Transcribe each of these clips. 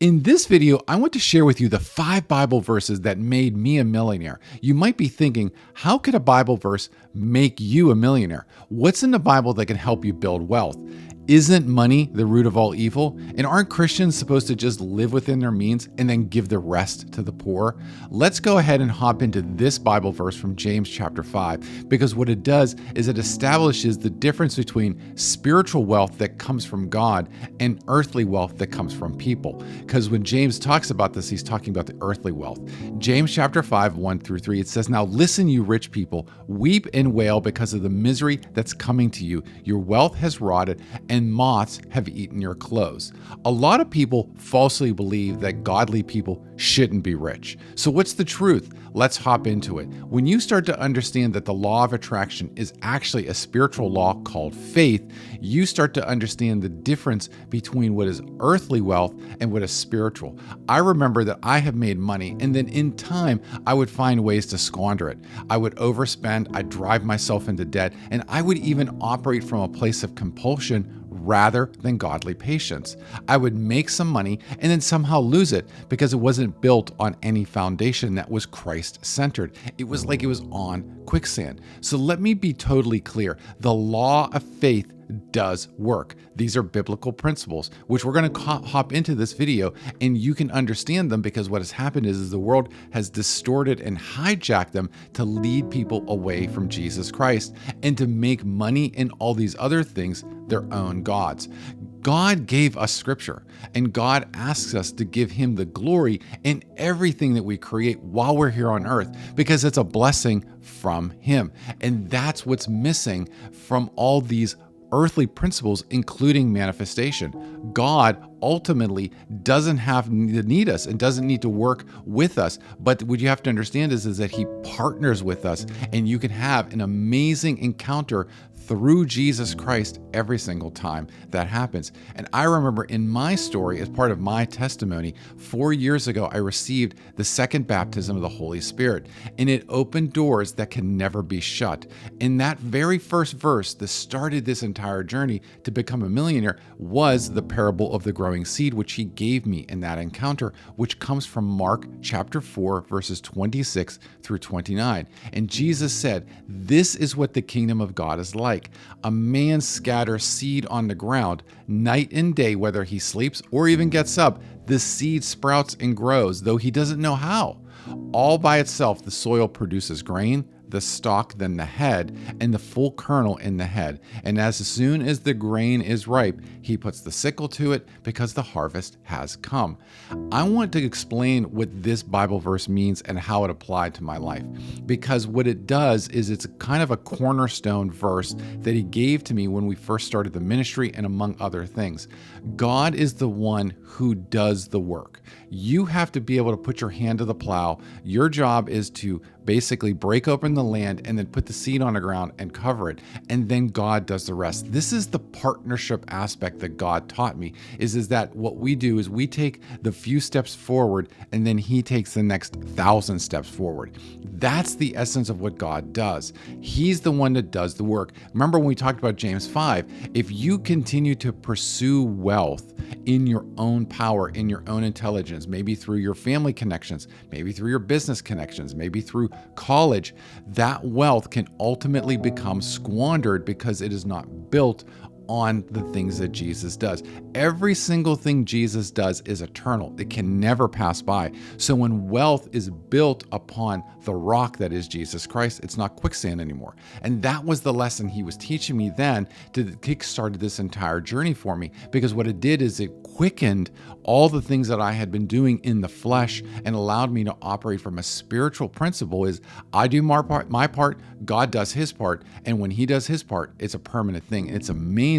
In this video, I want to share with you the 5 Bible verses that made me a millionaire. You might be thinking, how could a Bible verse make you a millionaire? What's in the Bible that can help you build wealth? Isn't money the root of all evil? And aren't Christians supposed to just live within their means and then give the rest to the poor? Let's go ahead and hop into this Bible verse from James chapter 5, because what it does is it establishes the difference between spiritual wealth that comes from God and earthly wealth that comes from people. Because when James talks about this, he's talking about the earthly wealth. James chapter 5, 1 through 3, it says, "Now listen, you rich people, weep and wail because of the misery that's coming to you. Your wealth has rotted, and moths have eaten your clothes." A lot of people falsely believe that godly people shouldn't be rich. So what's the truth? Let's hop into it. When you start to understand that the law of attraction is actually a spiritual law called faith, you start to understand the difference between what is earthly wealth and what is spiritual. I remember that I have made money, and then in time, I would find ways to squander it. I would overspend, I'd drive myself into debt, and I would even operate from a place of compulsion rather than godly patience. I would make some money and then somehow lose it because it wasn't built on any foundation that was Christ-centered. It was like it was on quicksand. So let me be totally clear. The law of faith does work. These are biblical principles, which we're going to hop into this video, and you can understand them because what has happened is the world has distorted and hijacked them to lead people away from Jesus Christ and to make money and all these other things their own gods. God gave us scripture, and God asks us to give him the glory in everything that we create while we're here on earth, because it's a blessing from him. And that's what's missing from all these earthly principles, including manifestation. God ultimately doesn't have to need us and doesn't need to work with us. But what you have to understand is that he partners with us, and you can have an amazing encounter through Jesus Christ every single time that happens. And I remember in my story, as part of my testimony, 4 years ago, I received the second baptism of the Holy Spirit, and it opened doors that can never be shut. In that very first verse that started this entire journey to become a millionaire was the parable of the growing seed, which he gave me in that encounter, which comes from Mark chapter 4, verses 26 through 29. And Jesus said, "This is what the kingdom of God is like. A man scatters seed on the ground night and day, whether he sleeps or even gets up. The seed sprouts and grows, though he doesn't know how. All by itself, the soil produces grain, the stalk, then the head, and the full kernel in the head. And as soon as the grain is ripe, he puts the sickle to it because the harvest has come." I want to explain what this Bible verse means and how it applied to my life, because what it does is it's kind of a cornerstone verse that he gave to me when we first started the ministry, and among other things. God is the one who does the work. You have to be able to put your hand to the plow. Your job is to basically break open the land and then put the seed on the ground and cover it. And then God does the rest. This is the partnership aspect that God taught me, is that what we do is we take the few steps forward and then he takes the next 1,000 steps forward. That's the essence of what God does. He's the one that does the work. Remember when we talked about James 5, if you continue to pursue wealth in your own power, in your own intelligence, maybe through your family connections, maybe through your business connections, maybe through college, that wealth can ultimately become squandered because it is not built on the things that Jesus does. Every single thing Jesus does is eternal. It can never pass by. So when wealth is built upon the rock that is Jesus Christ, it's not quicksand anymore. And that was the lesson he was teaching me then to kickstart this entire journey for me, because what it did is it quickened all the things that I had been doing in the flesh and allowed me to operate from a spiritual principle. Is I do my part, God does his part, and when he does his part, it's a permanent thing. It's amazing.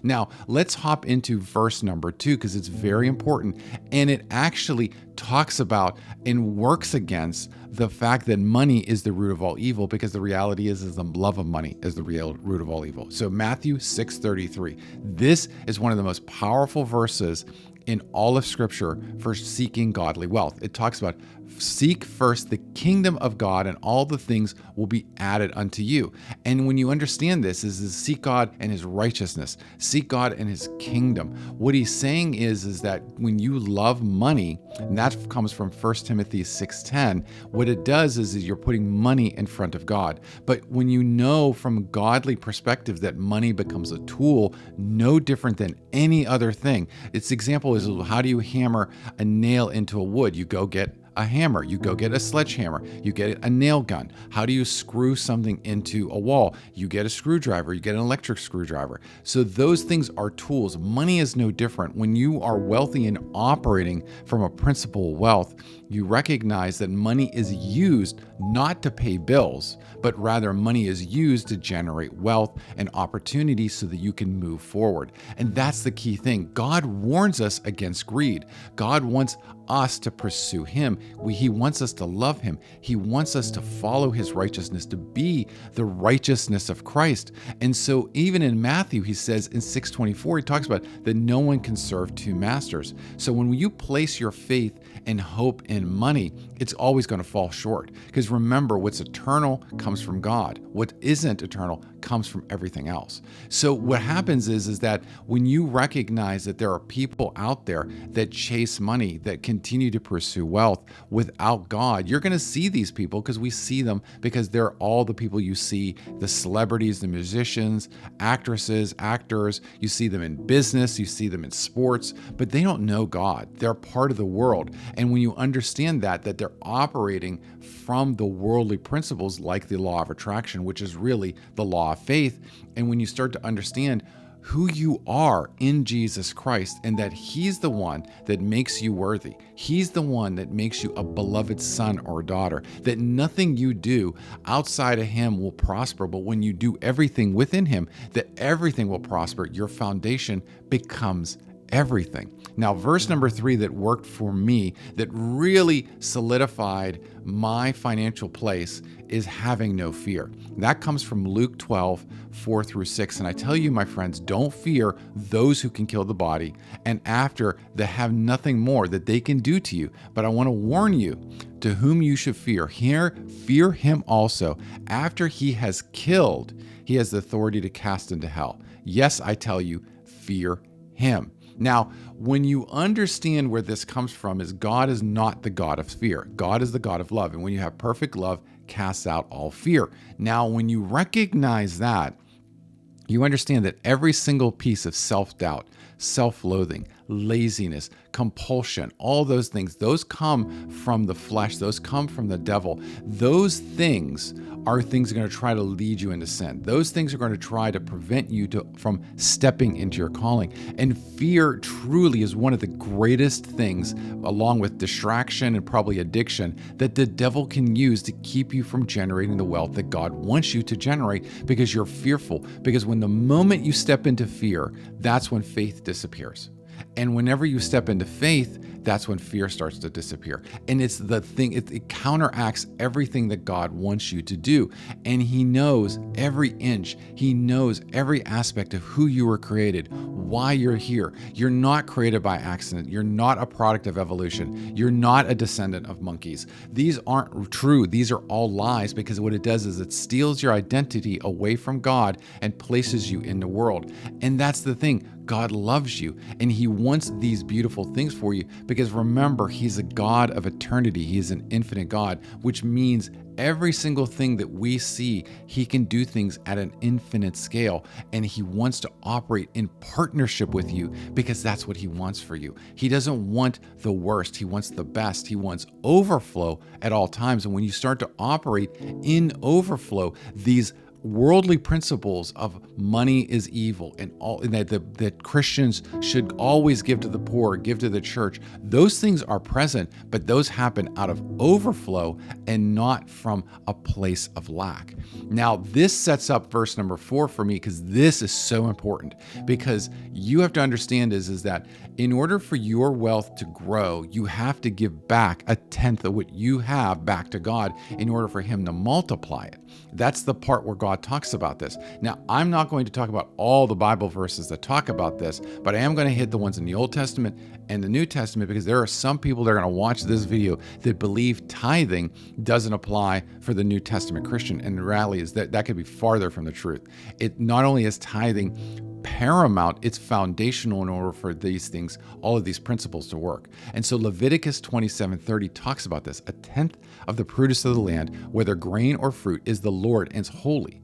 Now, let's hop into verse number 2, because it's very important, and it actually talks about and works against the fact that money is the root of all evil, because the reality is the love of money is the real root of all evil. So Matthew 6:33. This is one of the most powerful verses in all of Scripture for seeking godly wealth. It talks about Seek first the kingdom of God, and all the things will be added unto you. And when you understand this, is seek God and his righteousness, seek God and his kingdom. What he's saying is that when you love money, and that comes from 1 Timothy 6:10, what it does is you're putting money in front of God. But when you know from a godly perspective that money becomes a tool, no different than any other thing. Its example is, how do you hammer a nail into a wood? You go get a hammer, you go get a sledgehammer, you get a nail gun. How do you screw something into a wall? You get a screwdriver, you get an electric screwdriver. So those things are tools. Money is no different. When you are wealthy and operating from a principle of wealth, you recognize that money is used not to pay bills, but rather money is used to generate wealth and opportunity so that you can move forward. And that's the key thing. God warns us against greed. God wants us to pursue him. He wants us to love him. He wants us to follow his righteousness, to be the righteousness of Christ. And so even in Matthew, he says in 6:24, he talks about that no one can serve two masters. So when you place your faith and hope in money, it's always going to fall short. Because remember, what's eternal comes from God. What isn't eternal comes from everything else. So what happens is that when you recognize that there are people out there that chase money, that continue to pursue wealth without God, you're going to see these people, because we see them, because they're all the people you see, the celebrities, the musicians, actresses, actors. You see them in business, you see them in sports, but they don't know God. They're part of the world. And when you understand that they're operating from the worldly principles like the law of attraction, which is really the law of faith, and when you start to understand who you are in Jesus Christ, and that he's the one that makes you worthy. He's the one that makes you a beloved son or daughter, that nothing you do outside of him will prosper, but when you do everything within him, that everything will prosper. Your foundation becomes everything. Now, verse number 3 that worked for me, that really solidified my financial place, is having no fear. That comes from Luke 12:4-6. And I tell you, my friends, don't fear those who can kill the body, and after they have nothing more that they can do to you. But I want to warn you, to whom you should fear. Here, fear him also. After he has killed, he has the authority to cast into hell. Yes, I tell you, fear him. Now, when you understand where this comes from, is God is not the God of fear. God is the God of love. And when you have perfect love, casts out all fear. Now, when you recognize that, you understand that every single piece of self-doubt, self-loathing, laziness, compulsion, all those things, those come from the flesh, those come from the devil. Those things are things that are going to try to lead you into sin. Those things are going to try to prevent you from stepping into your calling. And fear truly is one of the greatest things, along with distraction and probably addiction, that the devil can use to keep you from generating the wealth that God wants you to generate, because you're fearful. Because when the moment you step into fear, that's when faith disappears. And whenever you step into faith, that's when fear starts to disappear. And it's the thing, it counteracts everything that God wants you to do. And he knows every inch, he knows every aspect of who you were created, why you're here. You're not created by accident. You're not a product of evolution. You're not a descendant of monkeys. These aren't true. These are all lies, because what it does is it steals your identity away from God and places you in the world. And that's the thing. God loves you, and he wants these beautiful things for you, because remember, he's a God of eternity. He is an infinite God, which means every single thing that we see, he can do things at an infinite scale, and he wants to operate in partnership with you, because that's what he wants for you. He doesn't want the worst. He wants the best. He wants overflow at all times. And when you start to operate in overflow, these worldly principles of money is evil, and all that Christians should always give to the poor, give to the church, those things are present, but those happen out of overflow and not from a place of lack. Now, this sets up verse number 4 for me, because this is so important, because you have to understand is that in order for your wealth to grow, you have to give back 1/10 of what you have back to God in order for him to multiply it. That's the part where God talks about this. Now, I'm not going to talk about all the Bible verses that talk about this, but I am going to hit the ones in the Old Testament and the New Testament, because there are some people that are going to watch this video that believe tithing doesn't apply for the New Testament Christian. And the reality is that could be farther from the truth. It not only is tithing paramount, it's foundational in order for these things, all of these principles to work. And so Leviticus 27:30 talks about this. A tenth of the produce of the land, whether grain or fruit, is the Lord and it's holy.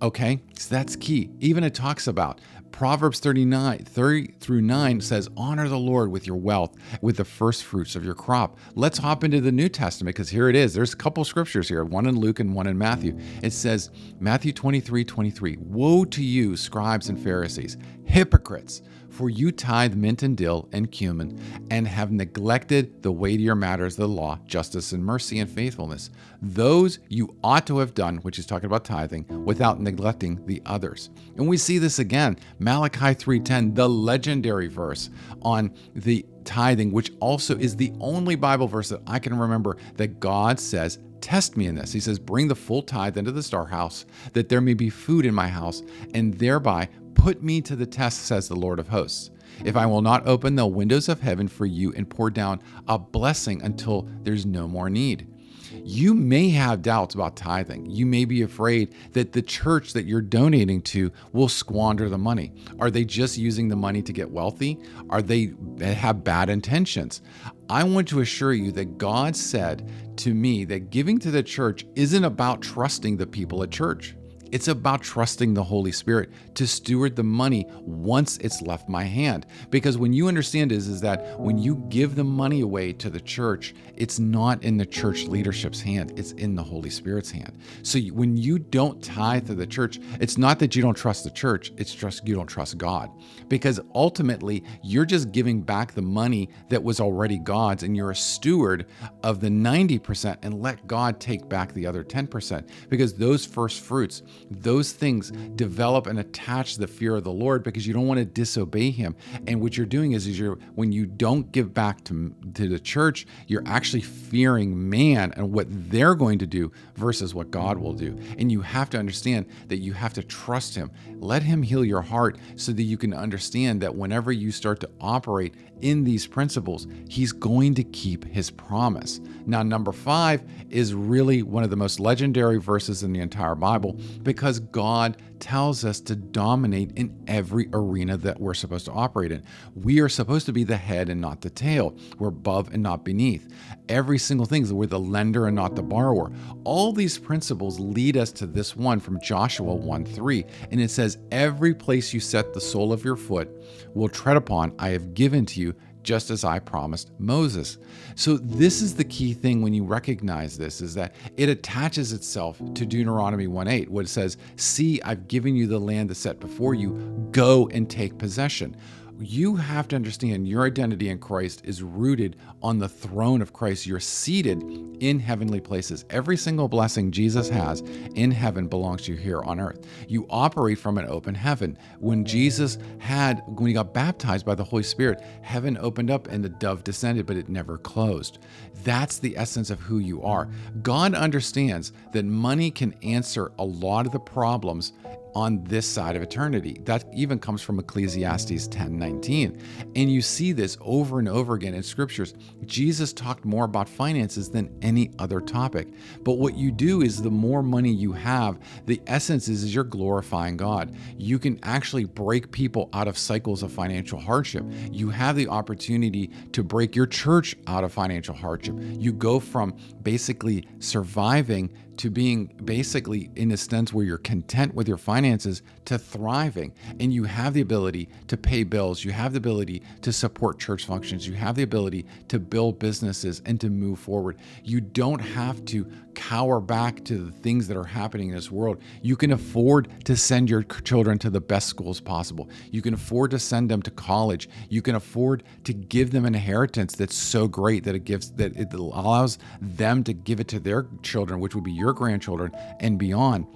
Okay, so that's key. Even it talks about Proverbs 30-9 says, honor the Lord with your wealth, with the first fruits of your crop. Let's hop into the New Testament, because here it is. There's a couple scriptures here, one in Luke and one in Matthew. It says, Matthew 23:23, woe to you, scribes and Pharisees, hypocrites, for you tithe mint and dill and cumin, and have neglected the weightier matters of the law, justice and mercy and faithfulness. Those you ought to have done, which is talking about tithing, without neglecting the others. And we see this again, Malachi 3:10, the legendary verse on the tithing, which also is the only Bible verse that I can remember that God says, test me in this. He says, bring the full tithe into the storehouse, that there may be food in my house, and thereby put me to the test, says the Lord of hosts. If I will not open the windows of heaven for you and pour down a blessing until there's no more need. You may have doubts about tithing. You may be afraid that the church that you're donating to will squander the money. Are they just using the money to get wealthy? Are they have bad intentions? I want to assure you that God said to me that giving to the church isn't about trusting the people at church. It's about trusting the Holy Spirit to steward the money once it's left my hand. Because when you understand is that when you give the money away to the church, it's not in the church leadership's hand, it's in the Holy Spirit's hand. So when you don't tithe to the church, it's not that you don't trust the church, it's just you don't trust God. Because ultimately, you're just giving back the money that was already God's, and you're a steward of the 90% and let God take back the other 10%. Because those first fruits, those things develop and attach the fear of the Lord, because you don't want to disobey him. And what you're doing is when you don't give back to the church, you're actually fearing man and what they're going to do versus what God will do. And you have to understand that you have to trust him. Let him heal your heart so that you can understand that whenever you start to operate in these principles, he's going to keep his promise. Now, number 5 is really one of the most legendary verses in the entire Bible, because God tells us to dominate in every arena that we're supposed to operate in. We are supposed to be the head and not the tail. We're above and not beneath. Every single thing, we're the lender and not the borrower. All these principles lead us to this one from Joshua 1:3. And it says, every place you set the sole of your foot will tread upon, I have given to you, just as I promised Moses. So this is the key thing when you recognize this, is that it attaches itself to Deuteronomy 1:8, what it says, see, I've given you the land that's set before you, go and take possession. You have to understand your identity in Christ is rooted on the throne of Christ. You're seated in heavenly places. Every single blessing Jesus has in heaven belongs to you here on earth. You operate from an open heaven. When he got baptized by the Holy Spirit, heaven opened up and the dove descended, but it never closed. That's the essence of who you are. God understands that money can answer a lot of the problems on this side of eternity. That even comes from Ecclesiastes 10:19. And you see this over and over again in scriptures. Jesus talked more about finances than any other topic. But what you do is the more money you have, the essence is you're glorifying God. You can actually break people out of cycles of financial hardship. You have the opportunity to break your church out of financial hardship. You go from basically surviving to being basically in a sense where you're content with your finances to thriving. And you have the ability to pay bills. You have the ability to support church functions. You have the ability to build businesses and to move forward. You don't have to cower back to the things that are happening in this world. You can afford to send your children to the best schools possible. You can afford to send them to college. You can afford to give them an inheritance that's so great that it allows them to give it to their children, which would be your grandchildren and beyond.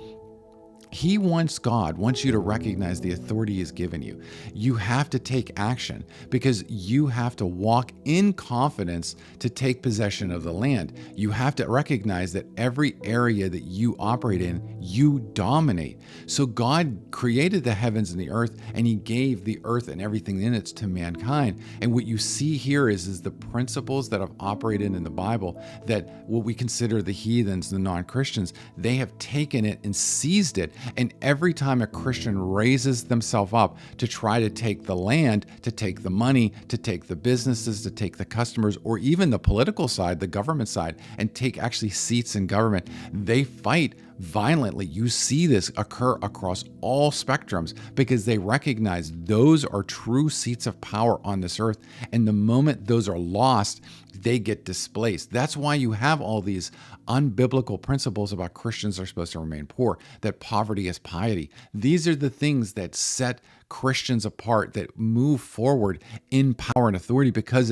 God wants you to recognize the authority He's given you. You have to take action because you have to walk in confidence to take possession of the land. You have to recognize that every area that you operate in, you dominate. So God created the heavens and the earth, and He gave the earth and everything in it to mankind. And what you see here is the principles that have operated in the Bible, that what we consider the heathens, the non-Christians, they have taken it and seized it. And every time a Christian raises themselves up to try to take the land, to take the money, to take the businesses, to take the customers, or even the political side, the government side, and take actually seats in government, they fight violently. You see this occur across all spectrums because they recognize those are true seats of power on this earth. And the moment those are lost, they get displaced. That's why you have all these unbiblical principles about Christians are supposed to remain poor, that poverty is piety. These are the things that set Christians apart, that move forward in power and authority, because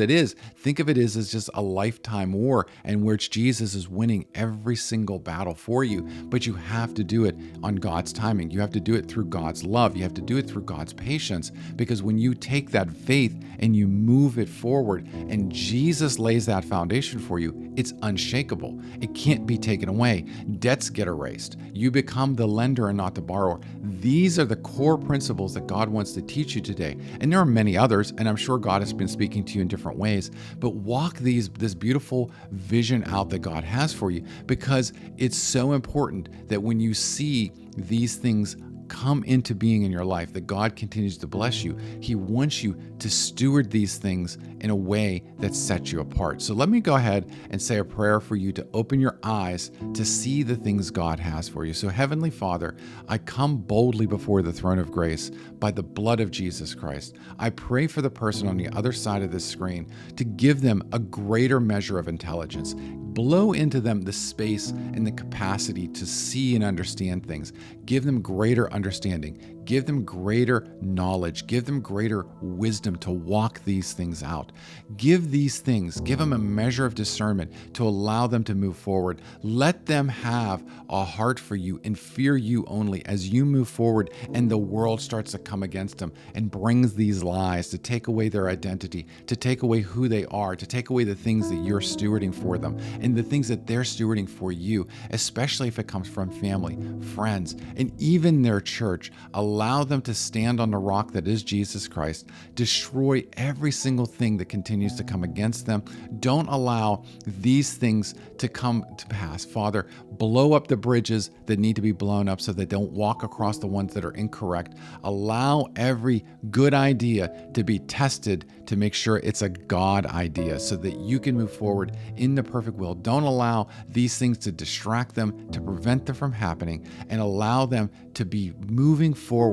think of it as just a lifetime war, and which Jesus is winning every single battle for you. But you have to do it on God's timing. You have to do it through God's love. You have to do it through God's patience, because when you take that faith and you move it forward and Jesus lays that foundation for you, it's unshakable. It can't be taken away. Debts get erased. You become the lender and not the borrower. These are the core principles that God wants to teach you today. And there are many others, and I'm sure God has been speaking to you in different ways, but walk this beautiful vision out that God has for you, because it's so important that when you see these things come into being in your life, that God continues to bless you. He wants you to steward these things in a way that sets you apart. So let me go ahead and say a prayer for you to open your eyes to see the things God has for you. So Heavenly Father, I come boldly before the throne of grace by the blood of Jesus Christ. I pray for the person on the other side of this screen to give them a greater measure of intelligence. Blow into them the space and the capacity to see and understand things. Give them greater understanding. Give them greater knowledge. Give them greater wisdom to walk these things out. Give them a measure of discernment to allow them to move forward. Let them have a heart for you and fear you only as you move forward and the world starts to come against them and brings these lies to take away their identity, to take away who they are, to take away the things that you're stewarding for them and the things that they're stewarding for you, especially if it comes from family, friends, and even their church. Allow them to stand on the rock that is Jesus Christ. Destroy every single thing that continues to come against them. Don't allow these things to come to pass. Father, blow up the bridges that need to be blown up so they don't walk across the ones that are incorrect. Allow every good idea to be tested to make sure it's a God idea so that you can move forward in the perfect will. Don't allow these things to distract them, to prevent them from happening, and allow them to be moving forward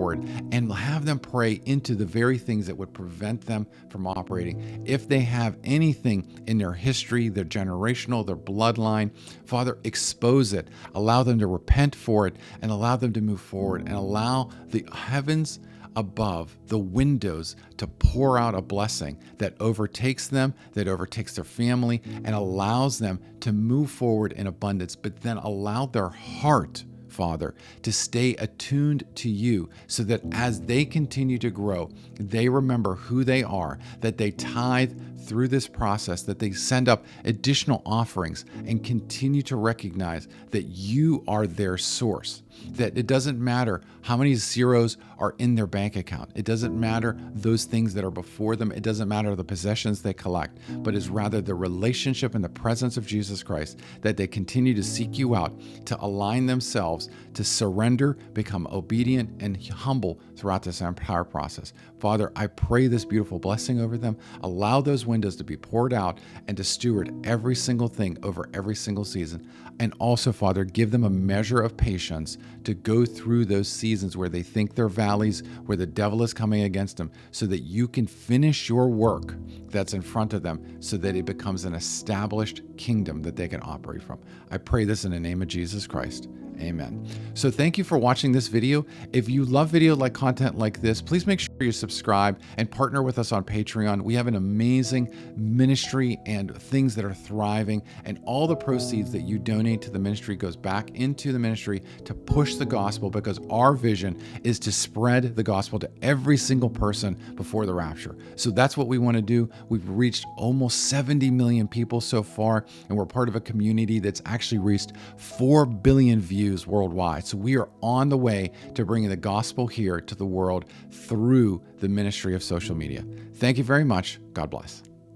and have them pray into the very things that would prevent them from operating. If they have anything in their history, their generational, their bloodline, Father, expose it. Allow them to repent for it and allow them to move forward and allow the heavens above, the windows, to pour out a blessing that overtakes them, that overtakes their family, and allows them to move forward in abundance, but then allow their heart, Father, to stay attuned to you so that as they continue to grow, they remember who they are, that they tithe through this process, that they send up additional offerings and continue to recognize that you are their source, that it doesn't matter how many zeros are in their bank account. It doesn't matter those things that are before them. It doesn't matter the possessions they collect, but is rather the relationship and the presence of Jesus Christ, that they continue to seek you out, to align themselves, to surrender, become obedient and humble throughout this entire process. Father, I pray this beautiful blessing over them. Allow those windows to be poured out and to steward every single thing over every single season. And also, Father, give them a measure of patience to go through those seasons where they think they're valleys, where the devil is coming against them, so that you can finish your work that's in front of them so that it becomes an established kingdom that they can operate from. I pray this in the name of Jesus Christ. Amen. So thank you for watching this video. If you love video like content like this, please make sure you subscribe and partner with us on Patreon. We have an amazing ministry and things that are thriving, and all the proceeds that you donate to the ministry goes back into the ministry to push the gospel, because our vision is to spread the gospel to every single person before the rapture. So that's what we want to do. We've reached almost 70 million people so far, and we're part of a community that's actually reached 4 billion views worldwide. So we are on the way to bringing the gospel here to the world through the ministry of social media. Thank you very much. God bless.